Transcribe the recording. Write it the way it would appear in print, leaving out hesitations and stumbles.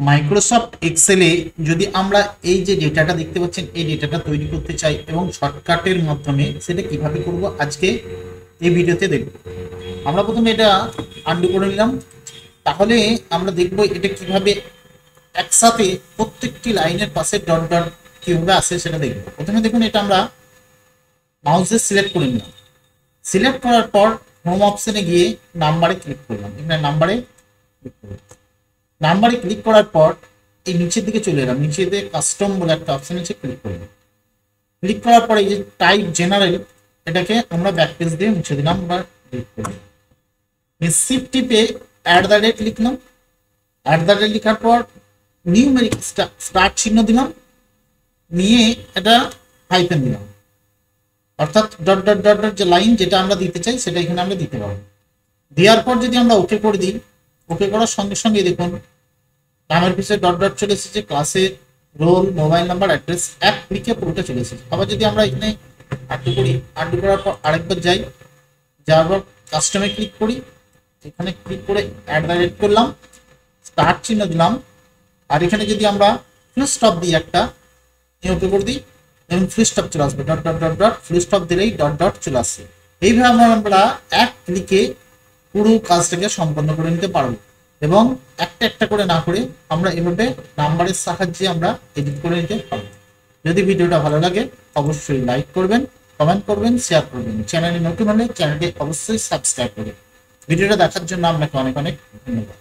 Microsoft এক্সেলে যদি আমরা এই যে ডেটাটা দেখতে পাচ্ছেন এই ডেটাটা তৈরি করতে চাই এবং শর্টকাটের মাধ্যমে সেটা কিভাবে করব আজকে এই ভিডিওতে দেখব। আমরা প্রথমে এটা আনডু করে নিলাম, তাহলে আমরা দেখব এটা কিভাবে একসাথে প্রত্যেকটি লাইনের পাশে ডট ডট কিভাবে আসে সেটা দেখব। প্রথমে দেখুন এটা আমরা মাউসে সিলেক্ট করে নিলাম, সিলেক্ট করার পর হোম অপশনে গিয়ে নাম্বারে ক্লিক করলাম। এখানে নাম্বারে ক্লিক করলাম, নাম্বারে ক্লিক করার পর এই নিচের দিকে চলে এলাম, নিচে দিয়ে কাস্টম বলে একটা অপশন আছে, ক্লিক করলাম। ক্লিক করার পরে এই যে টাইপ জেনারেল এটাকে আমরা ব্যাক পেজ দিয়ে মুছে দিলাম বা ক্লিক করলাম। শিফট টিপে @ লিখলাম, @ লেখার পর নিউমেরিক স্টার্ট চিহ্ন দিলাম, নিয়ে এটা হাইফেন দিলাম, অর্থাৎ ডট ডট ডট ডট যে লাইন যেটা আমরা দিতে চাই সেটা এখানে আমরা দিতে পারবো। দেওয়ার পর যদি আমরা ওকে করে দিই, ওকে করার সঙ্গে সঙ্গে দেখুন নামের পিছনে ডট ডট চলে এসেছে, ক্লাসের রোল, মোবাইল নাম্বার, অ্যাড্রেস এক ক্লিকে পুরোটা চলে এসেছে। আবার যদি আমরা এখানে আনডু করি, আনডু করার পর আরেকবার যাই, যাওয়ার পর কাস্টমে ক্লিক করি, এখানে ক্লিক করে @ করলাম, স্টার্ট চিহ্ন দিলাম, আর এখানে যদি আমরা ফুল স্টপ দিই একটা, ওকে করে দিই এবং ফুল স্টপ চলে আসবে, dot dot dot dot full stop দিলেই ডট ডট চলে আসছে। এইভাবে আমরা এক ক্লিকে পুরো কাজটাকে সম্পন্ন করে নিতে পারবো এবং একটা একটা করে না করে আমরা এভাবে নাম্বারের সাহায্যে আমরা এডিট করে নিতে পারবো। যদি ভিডিওটা ভালো লাগে অবশ্যই লাইক করবেন, কমেন্ট করবেন, শেয়ার করবেন। চ্যানেলে নতুন হলে চ্যানেলটি অবশ্যই সাবস্ক্রাইব করবেন। ভিডিওটা দেখার জন্য আপনাকে অনেক অনেক ধন্যবাদ।